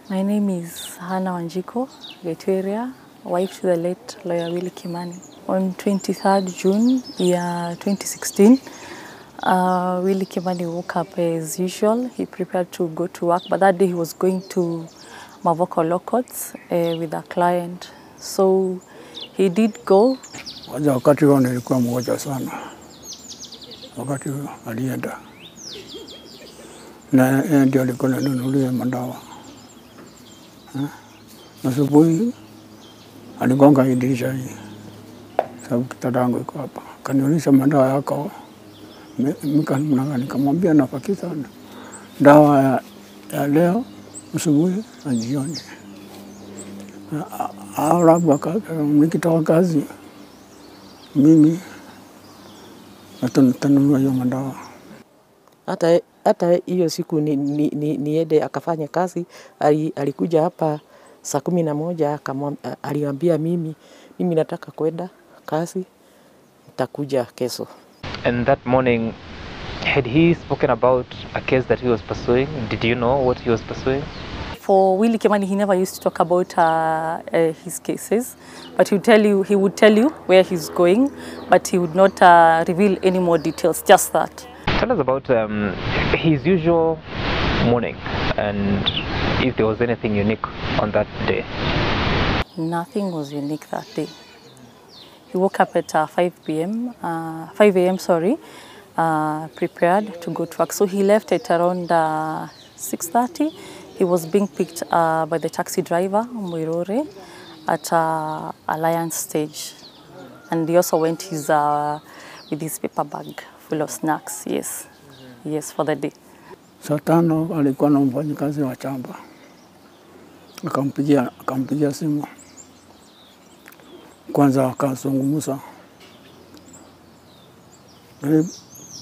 My name is Hannah Wanjiko, Victoria, wife to the late lawyer Willie Kimani. On 23rd June, year 2016, Willie Kimani woke up as usual. He prepared to go to work, but that day he was going to Mavoko Law Courts with a client. So he did go. Wakati huo nilikuwa mmoja sana. Wakati huo alienda. Na ndio alikuwa ananunulia madawa. Asubuhi aligonga hii dirisha hii. Sababu kitanda yangu iko hapa. Kaniuliza madawa yako. Nikamwambia napaki sana. Dawa ya leo asubuhi na jioni. Labda nikitoka kazi mimi natanunua hiyo madawa. Hata hiyo siku niende akafanya kazi, alikuja hapa saa 11 aliambia mimi nataka kwenda kazi, nitakuja kesho. And that morning, had he spoken about a case that he was pursuing? Did you know what he was pursuing? For Willie Kimani, he never used to talk about his cases, but he would tell you where he's going, but he would not reveal any more details, just that. Tell us about his usual morning and if there was anything unique on that day. Nothing was unique that day. He woke up at 5 a.m., prepared to go to work. So he left at around 6:30. He was being picked by the taxi driver, Muiruri, at Alliance Stage. And he also went with his paper bag full of snacks, yes. Yes, for the day. Saa 5 alikuwa na mfanyikazi wa chamba. Akampigia simu. Kwanza akazungumza.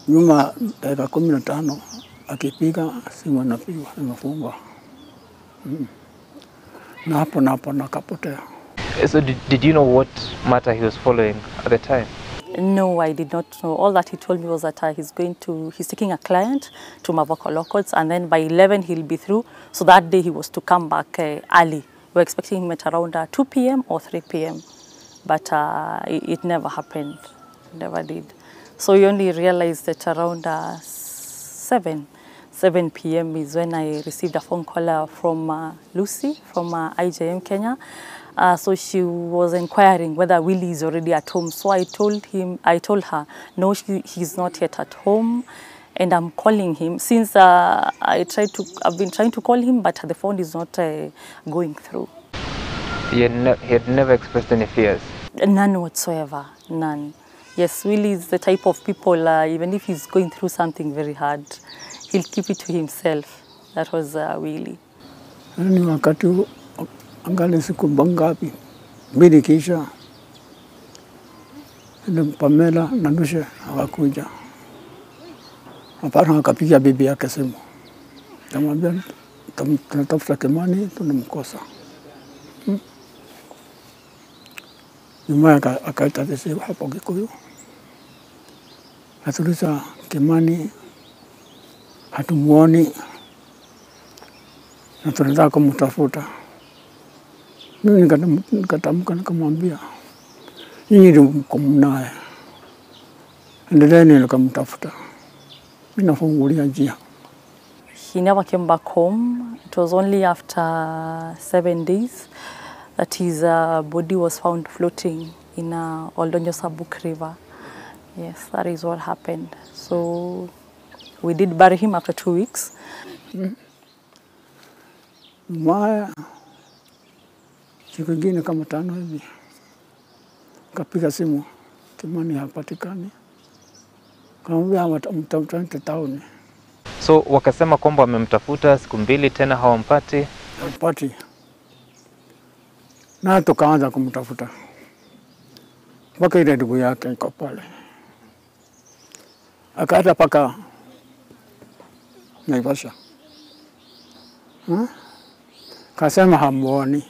Nyuma dakika 15 akipiga simu inafungwa. Na hapo nakapotea. So did you know what matter he was following at the time? No, I did not know. All that he told me was that he's taking a client to Mavoko Law Courts, and then by 11 he'll be through. So that day he was to come back early. We were expecting him at around 2 p.m. or 3 p.m. But it never happened, never did. So we only realized that around 7 p.m. is when I received a phone call from Lucy from IJM Kenya. So she was inquiring whether Willie is already at home. So I told her, no, he's not yet at home, and I'm calling him since I've been trying to call him, but the phone is not going through. He had never expressed any fears? None whatsoever, none. Yes, Willie is the type of people, even if he's going through something very hard, he'll keep it to himself. That was Willie. Angali siku bangapi mbili kisha ile Pamela na Nushe hawakuja. Hapana, akapiga bibi yake simu. Kamwambia tunatafuta Kimani, tunamkosa. Nyuma akaita simu hapo Kikuyu. Atuliza Kimani hatumuoni na tunataka kumtafuta. Mimi nikatamka nikamwambia nyinyi ndio mko mnaye. Endeleeni nikamtafuta. Mimi nafungulia njia. He never came back home. It was only after 7 days that his body was found floating in Oldonyo Sabuk River. Yes, that is what happened. So we did bury him after 2 weeks. Siku ingine kama 5 hivi. Kapiga simu, Kimani hapatikani. Kaambia mtamtafuta town. So wakasema kwamba wamemtafuta siku 2 tena hawampati? Hampati. Na tukaanza kumtafuta. Mpaka ile ndugu yake iko pale. Akaenda paka Naivasha. Kasema hamuoni.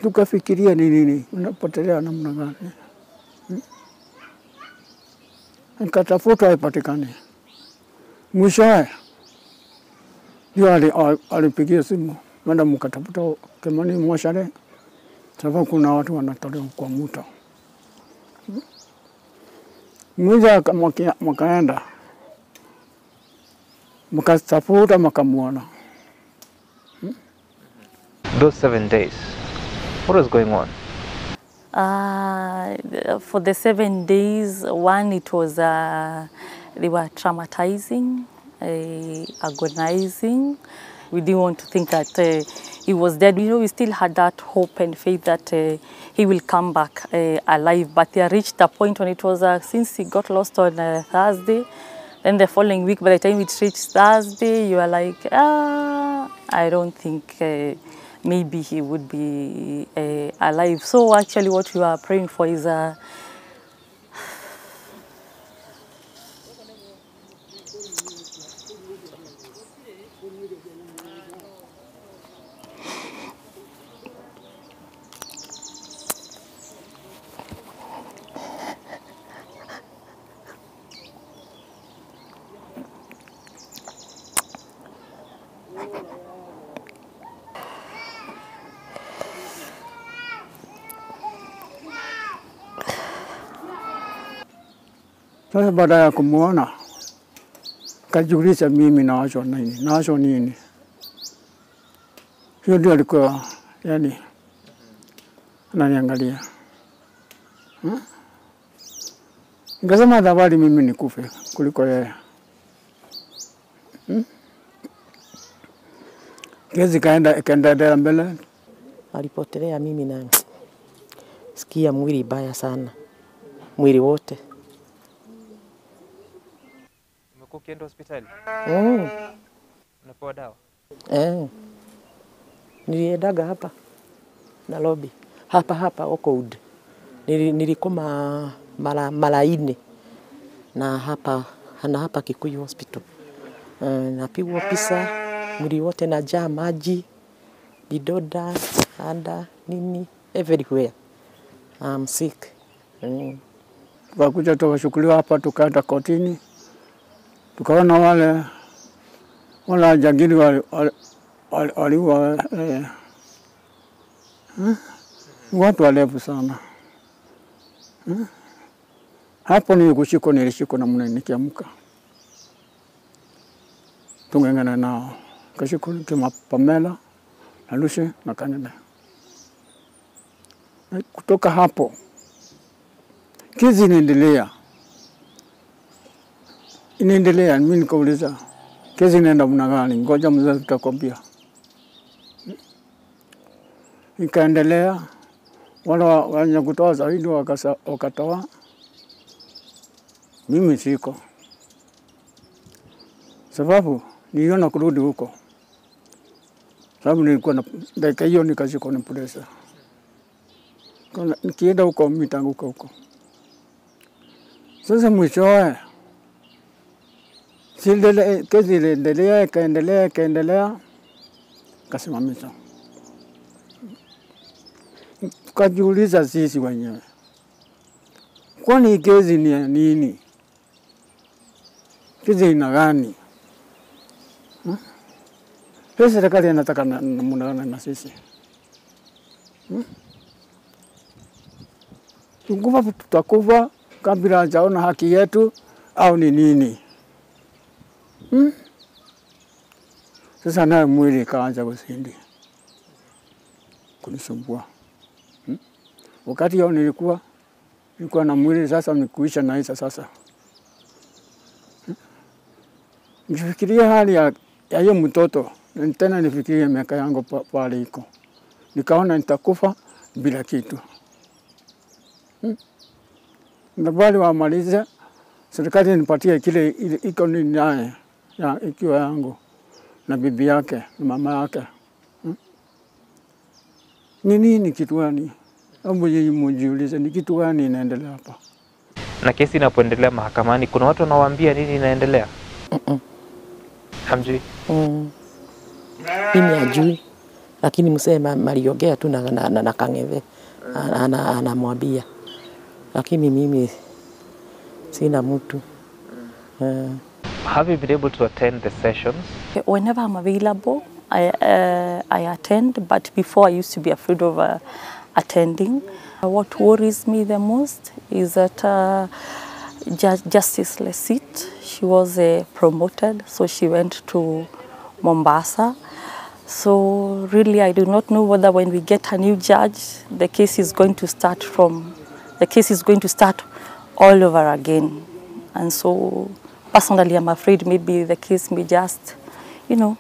Tukafikiria ni nini, unapotelea namna gani? Nikatafuta haipatikani. Mwishowe Ndio alipigia simu, "Mwenda mkatafuta Kimani moshare, sababu kuna watu wanatolewa kwa mto." Mmoja mkaenda, mkatafuta mkamuona. Those 7 days, what was going on? For the 7 days, one, it was, they were traumatizing, agonizing. We didn't want to think that he was dead. You know, we still had that hope and faith that he will come back alive. But they reached a point when it was, since he got lost on Thursday, then the following week, by the time it reached Thursday, you are like, I don't think maybe he would be alive. So actually what we are praying for is Sasa baada ya kumuona, kajiuliza mimi naachwa nini? Naachwa nini? Hiyo ndio alikuwa, yani, ananiangalia. Nikasema afadhali mimi nikufe kuliko yeye. Kesi kaendelea mbele. Alipotelea mimi na sikia mwili baya sana. Mwili wote. Ukienda hospitali? Unapewa dawa? Niliendaga hapa Nairobi. Hapa Oakwood. Nilikoma mara 4 na hapa Kikuyu Hospital. Napigwa pisa, mwili wote najaa maji, bidoda, anda, nini, everywhere. I'm sick. Tukakuja tukashukuliwa hapa, tukaenda kotini. Tukaona wale jangili waliwa watu walevu sana. Hapo nilishikwa na mwana nikiamka. Tungengana nao. Kashikwa kama Pamela, na Lucy na Kanene. Kutoka hapo kesi inaendelea. Mimi nikauliza, kesi inaenda mna gani? Ngoja mzee tutakwambia. Ikaendelea, wale wenye kutoa zaidi wakatoa. Mimi siko. Sababu niliona kurudi huko. Sababu nilikuwa na dakika hiyo nikashikwa na polisi. Nikienda huko mitanguka huko. Sasa mwishowe kesi ikaendelea kasimamisha. Tukajiuliza sisi wenyewe, kwani kesi ni nini? Kesi ina gani? Serikali inataka namna gani na sisi? Tutakufa kabla hajaona haki yetu au ni nini? Sasa naye mwili kaanza kusindi kunisumbua. Wakati yao nilikuwa na mwili, sasa nikuisha na isa sasa. Nifikiria hali ya hiyo mtoto, tena nifikiria miaka yangu pale iko. Nikaona nitakufa bila kitu. Ndabali wamaliza, serikali nipatie kile iko ni naye ikiwa yangu na bibi yake na mama yake. Nini kitu gani? Hebu mjiulize ni kitu gani inaendelea hapa? Na kesi inapoendelea mahakamani, kuna watu wanawaambia nini inaendelea? Hamjui? Mimi hajui, lakini msee maliongea tu na Kang'ethe anamwambia. Lakini mimi sina mtu. Have you been able to attend the sessions Whenever I'm available, I attend, but before I used to be afraid of attending. What worries me the most is that Justice Lessit, she was promoted, so she went to Mombasa. So really, I do not know whether when we get a new judge, the case is going to start all over again. And so personally, I'm afraid maybe the case may just, you know,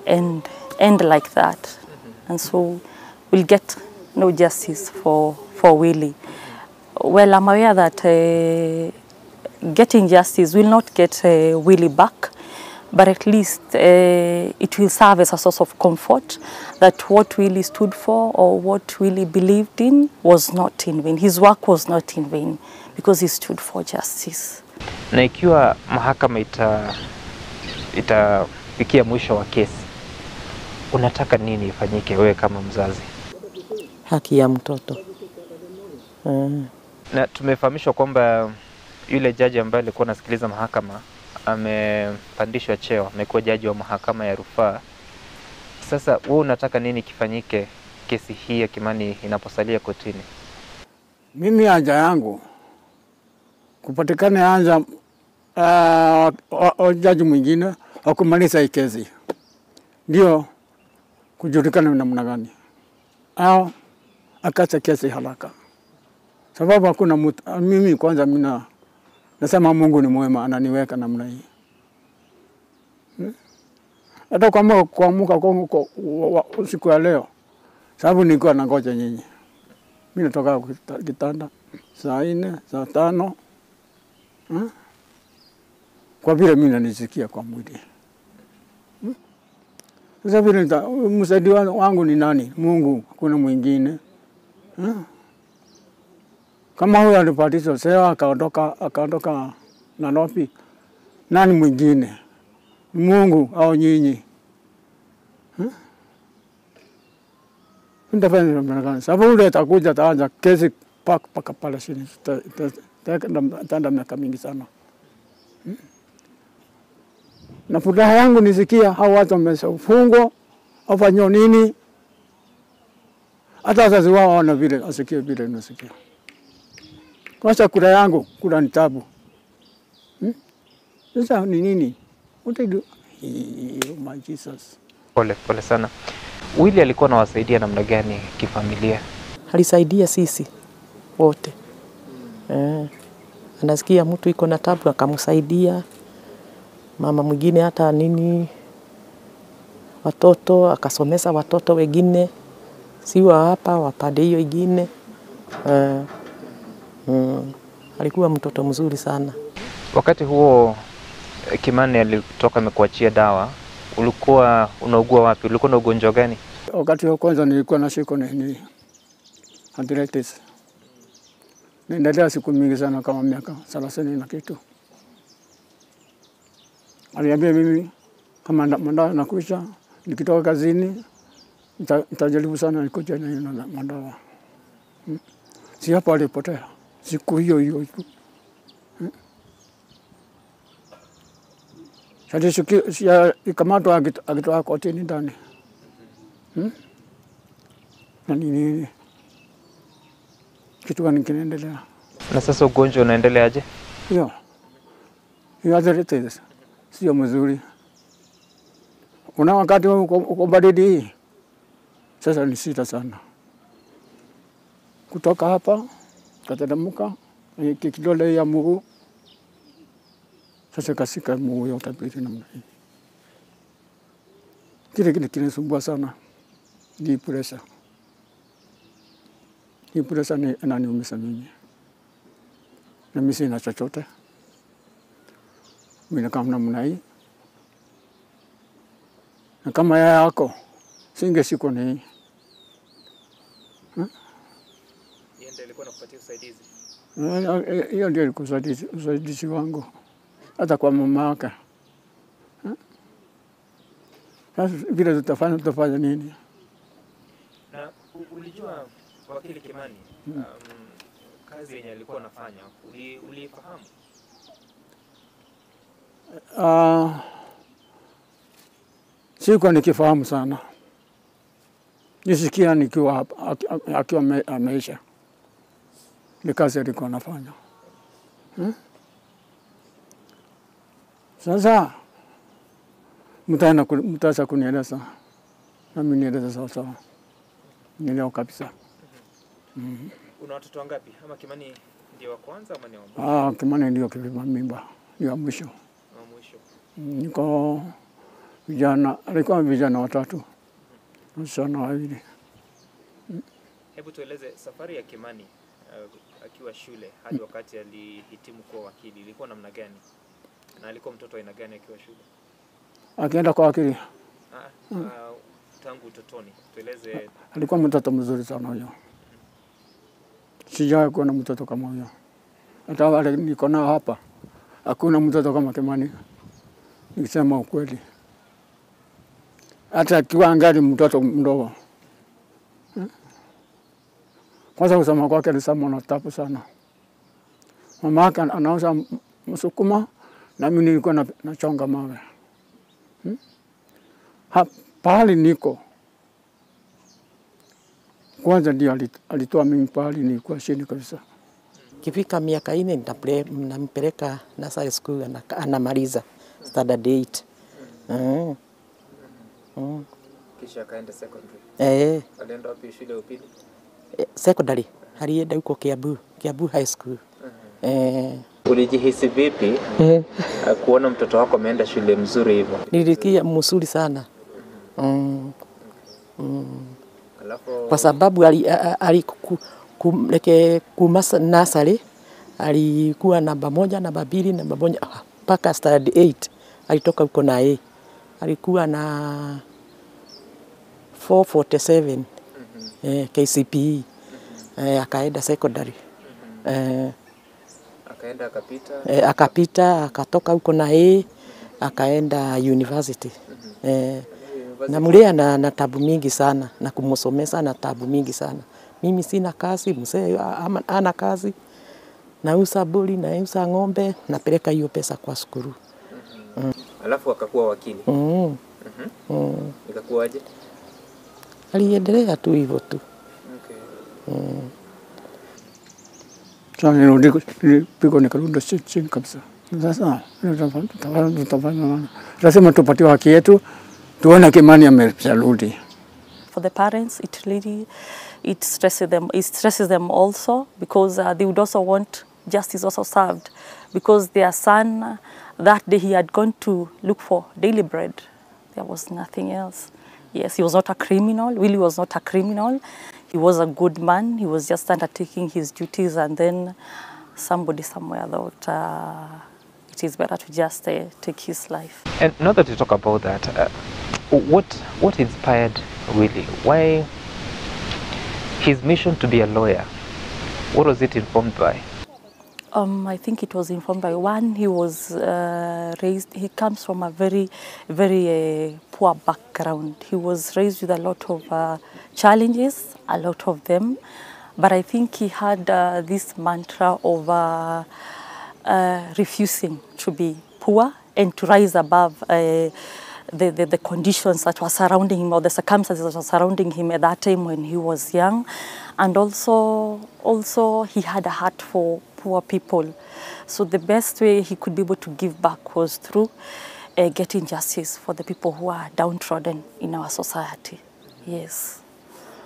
end like that. And so we'll get no justice for Willie. Well, I'm aware that getting justice will not get Willie back, but at least it will serve as a source of comfort that what Willie stood for or what Willie believed in was not in vain. His work was not in vain because he stood for justice. Na ikiwa mahakama itafikia mwisho wa kesi, unataka nini ifanyike wewe kama mzazi? Haki ya mtoto. Na tumefahamishwa kwamba yule jaji ambaye alikuwa anasikiliza mahakama amepandishwa cheo, amekuwa jaji wa mahakama ya rufaa. Sasa wewe unataka nini kifanyike kesi hii ya Kimani inaposalia kotini? Mimi haja yangu kupatikane jaji mwingine wa kumaliza hii kesi. Ndio kujulikana namna gani. Au akacha kesi haraka. Sababu hakuna mtu, mimi kwanza mimi nasema Mungu ni mwema, ananiweka namna hii. Hata kama kuamka kwa usiku ya leo, sababu nilikuwa nangoja nyinyi. Mimi natoka kitanda saa 4, saa 5. Kwa vile mimi nanisikia kwa mwili. Sasa vile msaidi wangu ni nani? Mungu, hakuna mwingine. Kama huyo alipatishwa sewa akaondoka Nairobi, nani mwingine? Mungu au nyinyi? Nitafanya namna gani? Sababu ule atakuja ataanza kesi paka pale chini. Tanda miaka mingi sana. Na furaha yangu nisikia hao watu wameshafungwa, wafanywa nini? Hata wazazi wao wana vile asikie vile nasikia. Kwa kura yangu, kura ni tabu. Sasa ni nini? What I do? Oh my Jesus. Pole sana. Willie alikuwa anawasaidia namna gani kifamilia? Alisaidia sisi wote. Anasikia mtu iko na tabu akamsaidia. Mama mwingine hata nini watoto akasomesa watoto wengine siwa hapa wapande hiyo ingine. Alikuwa mtoto mzuri sana. Wakati huo Kimani alitoka amekuachia dawa, ulikuwa unaugua wapi? Ulikuwa na ugonjwa gani? Wakati wa kwanza nilikuwa na shiko ni arthritis. Niliendelea siku mingi sana kama miaka 30 na kitu. Aliambia mimi kama madawa nakuisha, nikitoka kazini nitajaribu sana nikuja na madawa. Si hapo alipotea. Siku hiyo. Sasa ikamatwa akitoa kotini ndani. Na nini? Kitu gani kinaendelea? Na sasa ugonjwa unaendeleaje? Hiyo arthritis sio mzuri. Una wakati uko baridi. Sasa ni sita sana. Kutoka hapa kateremka kidole ya mguu. Sasa kasika mguu yote pili namna hii. Kile kinasumbua sana. Ni pressure. Ni pressure ni inaniumiza mimi. Na mimi sina chochote. Mimi kama namna hii. Na kama yako singeshiko ni yeye ndiye alikuwa anakupatia usaidizi. Hiyo ndio usaidizi wangu. Hata kwa mama yake. Sasa vile tutafanya nini? Na ulijua wakili Kimani kazi yenye alikuwa anafanya, ulifahamu? Sikuwa nikifahamu sana. Nisikia nikiwa hapa, akiwa ameisha. Ni kazi alikuwa anafanya. Sasa mtaanza kunieleza. Nami nieleza sawa sawa. Nielewa kabisa. Una watoto wangapi? Ama Kimani ndio wa kwanza ama ni wa mwisho? Kimani ndio kibeba mimba. Ndio wa mwisho. Wa mwisho. Niko vijana, alikuwa vijana watatu. Wasichana wawili. Hebu tueleze safari ya Kimani akiwa shule hadi wakati alihitimu kuwa wakili ilikuwa namna gani? Na alikuwa mtoto aina gani akiwa shule? Akienda kwa wakili. Tangu utotoni. Tueleze. Alikuwa mtoto mzuri sana huyo. Sijawahi kuona mtoto kama huyo. Hata wale niko nao hapa, hakuna mtoto kama Kimani. Nikisema ukweli. Hata akiwa angali mtoto mdogo. Kwanza kusema kwake alisema na tabu sana. Mama yake anauza msukuma na mimi nilikuwa nachonga mawe. Pahali niko. Kwanza ndio alitoa mimi pahali nilikuwa chini kabisa. Kifika miaka 4 nampeleka nursery school anamaliza standard 8. Kisha akaenda secondary. Alienda wapi shule ya upili? Secondary. Alienda huko Kiambu High School. Ulijihisi vipi kuona mtoto wako ameenda shule mzuri hivyo? Nilisikia mzuri sana. Kwa sababu kumasa nursery alikuwa namba 1, namba 2, namba 1 mpaka standard 8 alitoka huko na A. Alikuwa na 447 KCPE. Akaenda secondary. Akaenda akapita akatoka huko na A akaenda university. Na mulea na tabu mingi sana na kumsomesa na tabu mingi sana. Mimi sina kazi, mzee ana kazi. Nauza boli, nauza ng'ombe, napeleka hiyo pesa kwa shule. Alafu akakuwa wakili. Ikakuwaje? Aliendelea tu hivyo tu. Sasa nilipigwa nikarudi chini kabisa. Sasa tutafanya. Lazima tupatie haki yetu. Tuone Kimani amerudi. For the parents, it stresses them also because they would also want justice also served because their son that day he had gone to look for daily bread. There was nothing else. Yes, he was not a criminal. Willie was not a criminal. He was a good man. He was just undertaking his duties, and then somebody somewhere thought it is better to just take his life. And now that you talk about that, what inspired Willie? Why his mission to be a lawyer? What was it informed by? I think it was informed by one. He was raised. He comes from a very, very poor background. He was raised with a lot of challenges, a lot of them. But I think he had this mantra of refusing to be poor and to rise above the conditions that were surrounding him or the circumstances that were surrounding him at that time when he was young. And also he had a heart for poor people. So the best way he could be able to give back was through getting justice for the people who are downtrodden in our society. Yes.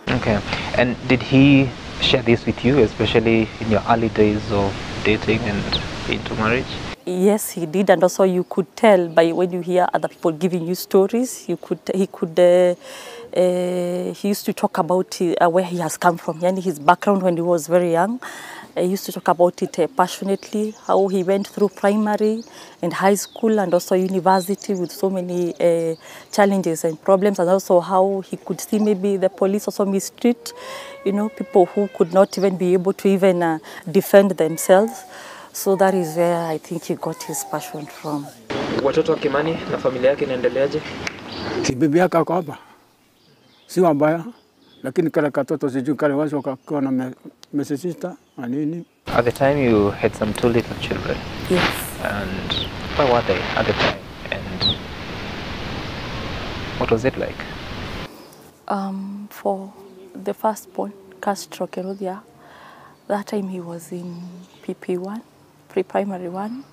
Okay. And did he share this with you, especially in your early days of dating and into marriage? Yes, he did, and also you could tell by when you hear other people giving you stories. He used to talk about where he has come from, yani his background when he was very young. He used to talk about it passionately, how he went through primary and high school and also university with so many challenges and problems, and also how he could see maybe the police also mistreat, people who could not even be able to even defend themselves. So that is where I think he got his passion from. Watoto wa Kimani na familia yake inaendeleaje? Si bibi yake ako hapa. Si wabaya, lakini kale katoto sijui kale wazo wakakuwa na mesisita na nini. At the time you had some 2 little children. Yes. And where were they at the time? And What was it like? For the firstborn, Castro Kerudia, that time he was in PP1, pre-primary 1.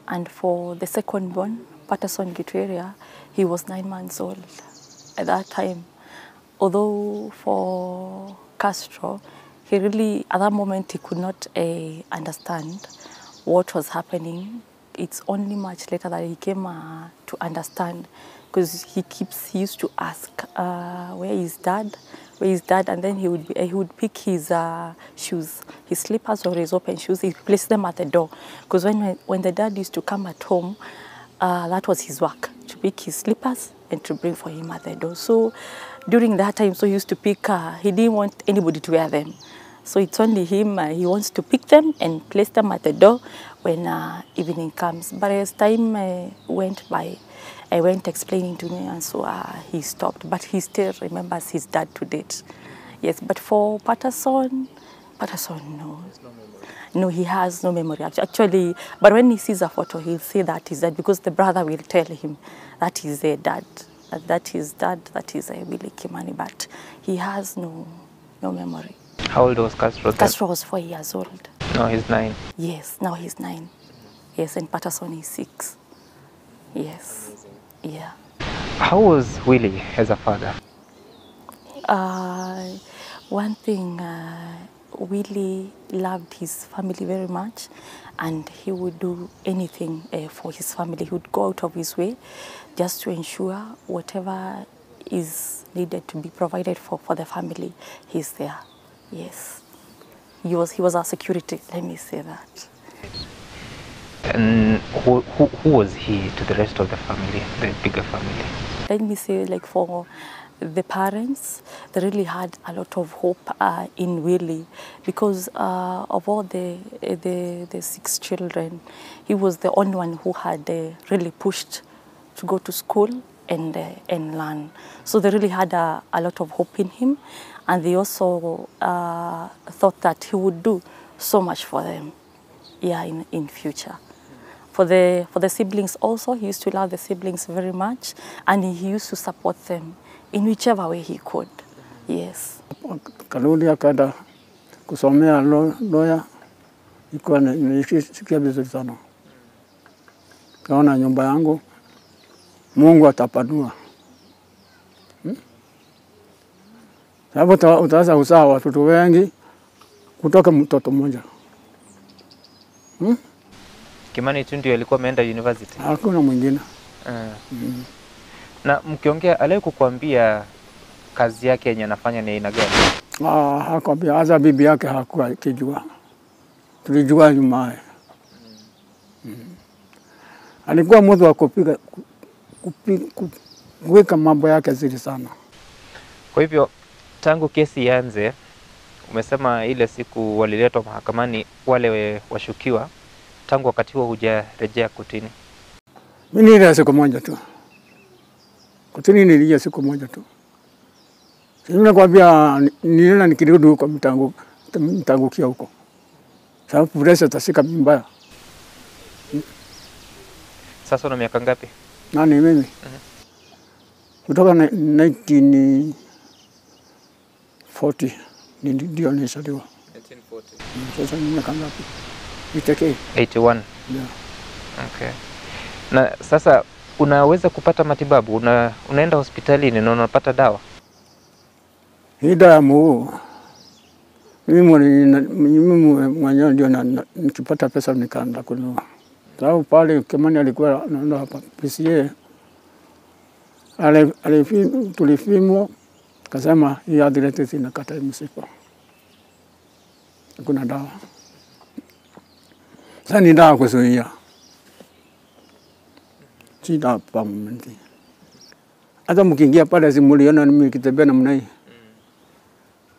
And for the second-born, Patterson Gitweria, he was 9 months old at that time. Although for Castro, he really, at that moment, he could not understand what was happening. It's only much later that he came to understand, because he used to ask, where is dad? Where is dad? And then he would pick his shoes, his slippers or his open shoes, he placed them at the door. Because when the dad used to come at home, that was his work, to pick his slippers and to bring for him at the door. So during that time, so he used to pick, he didn't want anybody to wear them. So it's only him, he wants to pick them and place them at the door when evening comes. But as time went by, I went explaining to him, and so he stopped. But he still remembers his dad to date. Yes, but for Patterson, no. No, he has no memory. Actually, but when he sees a photo, he'll say that is dad, because the brother will tell him that is a dad. That is dad, that is a Willie Kimani, but he has no memory. How old was Castro then? Castro was 4 years old. No, he's 9. Yes, now he's 9. Yes, and Patterson is 6. Yes, yeah. How was Willie as a father? One thing, Willie loved his family very much, and he would do anything for his family. He would go out of his way just to ensure whatever is needed to be provided for the family, he's there. Yes, he was our security, let me say that. And who was he to the rest of the family, the bigger family? Let me say, like, for the parents, they really had a lot of hope in Willie, because of all the 6 children, he was the only one who had really pushed to go to school and learn. So they really had a lot of hope in him, and they also thought that he would do so much for them, yeah, in future. For the siblings also, he used to love the siblings very much, and he used to support them in whichever way he could. Yes. Karudi akaenda kusomea lawyer, ikuwa nilisikia vizuri sana. Kaona nyumba yangu Mungu atapanua. Sababu utaweza kuzaa watoto wengi kutoka mtoto mmoja. Kimani tu ndio alikuwa ameenda university? Hakuna mwingine. Na mkiongea, aliwahi kukuambia kazi yake yenye anafanya ni aina gani? Hakuambia, hata bibi yake hakuwa kijua. Tulijua nyumaye. Alikuwa mtu wa kuweka mambo yake zuri sana. Kwa hivyo tangu kesi ianze, umesema ile siku waliletwa mahakamani wale washukiwa, tangu wakati huo hujarejea kotini? Mimi nilirejea siku moja tu. Kotini nilirejea siku moja tu. Sasa nakwambia niliona nikirudi huko mtangukia huko. Sababu pressure tasika mbaya. Sasa una miaka ngapi? Nani mimi? Kutoka 1940 ndio nilizaliwa. 1940. Sasa ni miaka ngapi? Itake 81. Yeah. Okay. Na sasa unaweza kupata matibabu, unaenda hospitalini na unapata dawa? Hii dawa mimi mwenyewe ndio nikipata pesa nikaenda kununua. Sababu pale Kimani alikuwa anaenda hapa PCA. Tulifimwa, kasema hii arthritis inakata msipa. Kuna dawa. Sasa ni dawa kuzuia. Si dawa permanent. Hata mkiingia pale simuliona mimi nikitembea namna hii.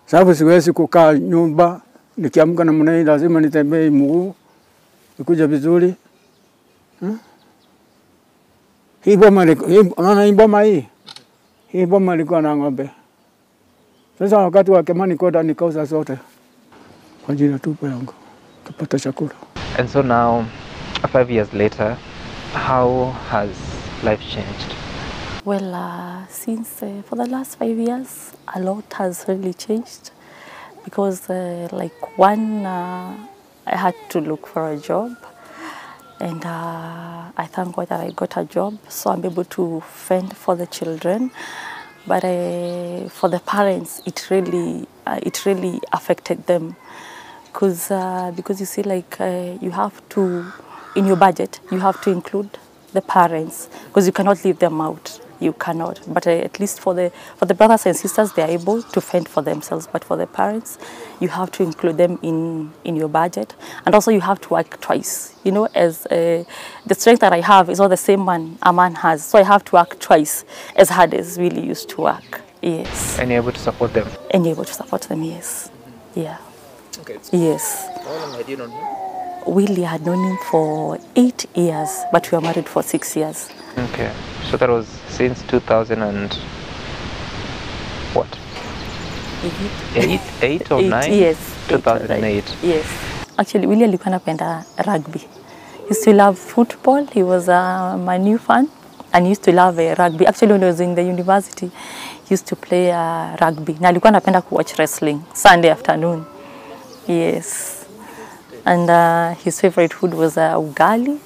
Sababu siwezi kukaa nyumba, nikiamka namna hii lazima nitembee mguu ikuja vizuri. Hii boma ilikuwa na ng'ombe. Sasa wakati wa Kimani koda nikauza zote kwa ajili ya tupo yangu kupata chakula. And so now, 5 years later, how has life changed? Well, since for the last 5 years, a lot has really changed because, like one, I had to look for a job, and I thank God that I got a job, so I'm able to fend for the children. But for the parents, it really affected them, because you see, like you have to, in your budget, you have to include the parents because you cannot leave them out. You cannot. But at least for the brothers and sisters, they are able to fend for themselves. But for the parents, you have to include them in your budget, and also you have to work twice. You know, as the strength that I have is not the same one a man has, so I have to work twice as hard as Willie used to work. Yes. And you're able to support them? And you're able to support them. Yes. Yeah. Okay. Yes. How long had you known him? Willie had known him for 8 years, but we were married for 6 years. Okay, so that was since 2000 and what? 8 or 9? Yes. 2008. Yes. Actually, Willie alikuwa anapenda rugby. He used to love football. He was a Man U fan, and he used to love rugby. Actually, when he was in the university, he used to play rugby. Na alikuwa anapenda watch wrestling Sunday afternoon. Yes. And his favorite food was ugali,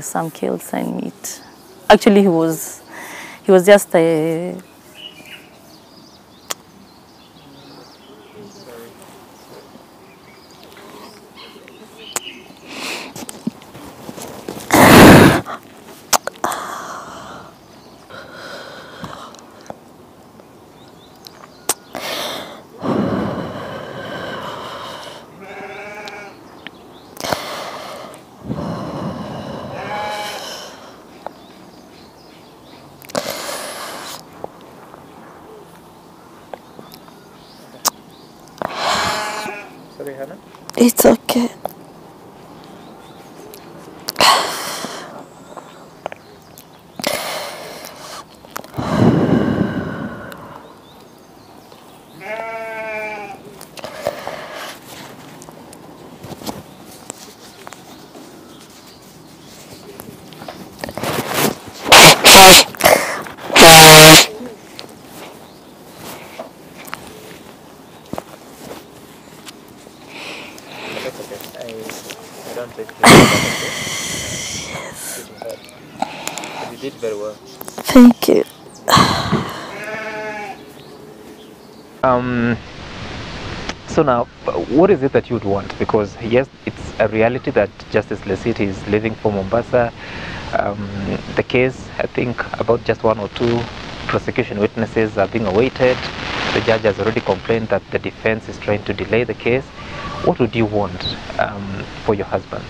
some kales and meat. Actually, he was just a... Sorry, Hannah? It's okay. I don't take it. Yes. But you did very well. Thank you. So now, what is it that you would want? Because yes, it's a reality that Justice Lessit is leaving for Mombasa. The case, I think, about just 1 or 2 prosecution witnesses are being awaited. The judge has already complained that the defense is trying to delay the case. What would you want for your husband?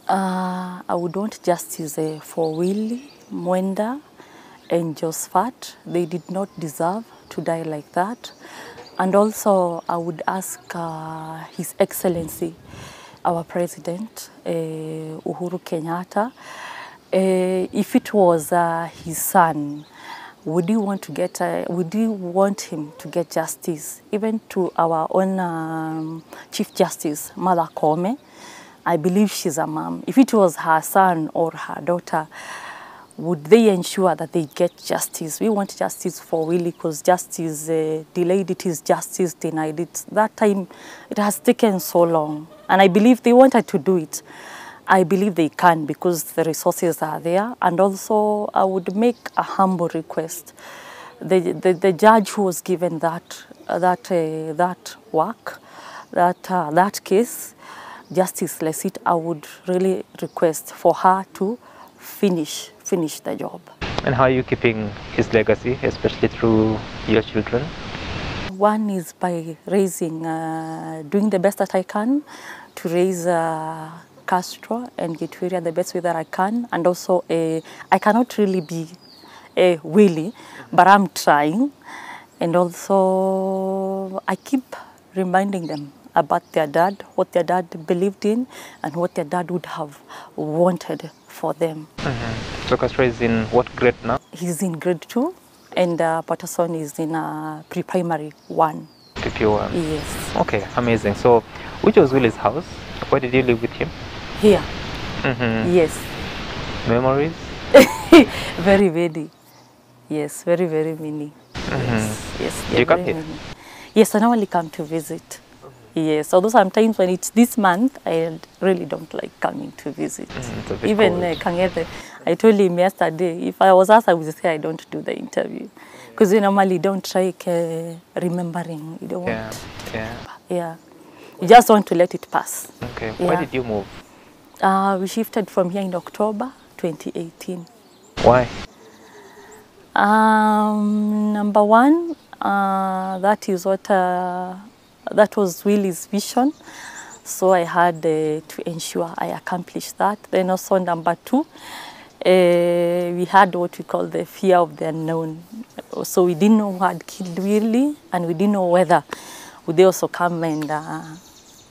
I would want justice for Willie, Mwenda and Josephat. They did not deserve to die like that. And also I would ask His Excellency, our President, Uhuru Kenyatta, if it was his son, would you want him to get justice? Even to our own Chief Justice, Mother Koome, I believe she's a mom. If it was her son or her daughter, would they ensure that they get justice? We want justice for Willie because justice delayed, it is justice denied. That time, it has taken so long. And I believe they wanted to do it. I believe they can because the resources are there. And also, I would make a humble request. The judge who was given that case, Justice Lessit, I would really request for her to finish the job. And how are you keeping his legacy, especially through your children? One is by raising, doing the best that I can to raise Castro and Githuria the best way that I can. And also, I cannot really be Willie, but I'm trying. And also, I keep reminding them about their dad, what their dad believed in, and what their dad would have wanted for them. Mm-hmm. So Castro is in what grade now? He's in grade 2, and Patterson is in pre-primary 1. PP1? Yes. Okay, amazing. So, which was Willie's house? Where did you live with him? Here. Mm-hmm. Yes. Memories? Very, very. Yes, very, very many. Yes, Do you come here? many. Yes, I normally come to visit. Yes, although sometimes when it's this month, I really don't like coming to visit. It's a bit Even cold. Kangete, I told him yesterday, if I was asked, I would say I don't do the interview. Because we normally don't like remembering. You don't want. Yeah. You just want to let it pass. Okay. Yeah. Why did you move? We shifted from here in October 2018. Why? Number one, that was Willie's vision. So I had to ensure I accomplished that. Then also number two, we had what we call the fear of the unknown. So we didn't know who had killed Willie, and we didn't know whether would they also come and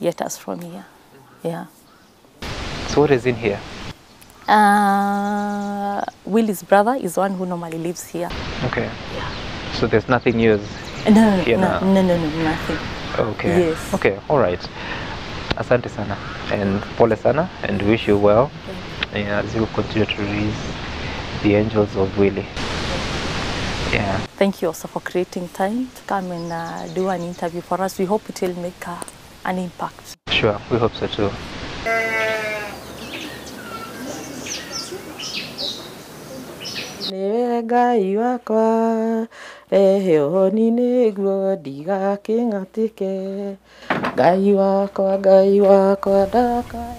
get us from here. Yeah. So what is in here? Willie's brother is one who normally lives here. Okay. So there's nothing new No, here now? no, nothing. Okay. Yes. Okay, all right. Asante sana and pole sana and wish you well as you continue to raise the angels of Willie. Yeah. Thank you also for creating time to come and do an interview for us. We hope it will make an impact. Sure, we hope so too. Ngai wakwa reheo ni nĩguo ndigakĩng'atĩke Ngai wakwa ndaka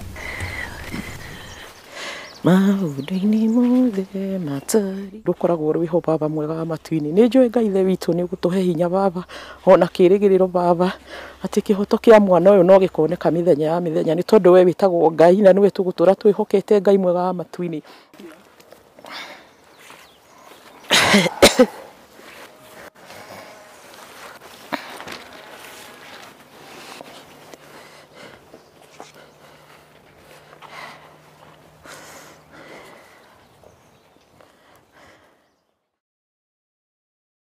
maũndũ-inĩ mothe matari ndũkoragwo ũrĩ ho baba mwega wa matu-inĩ nĩ njũĩ Ngai ithe witũ nĩ ũgũtũhe hinya baba ona kĩĩrĩgĩrĩro baba atĩ kĩhoto kĩa mwana ũyũ no gĩkoneka mĩthenya ya mĩthenya nĩ tondũ we wĩtagwo Ngai na nĩwe tũgũtũra twĩhokete Ngai mwega wa matu-inĩ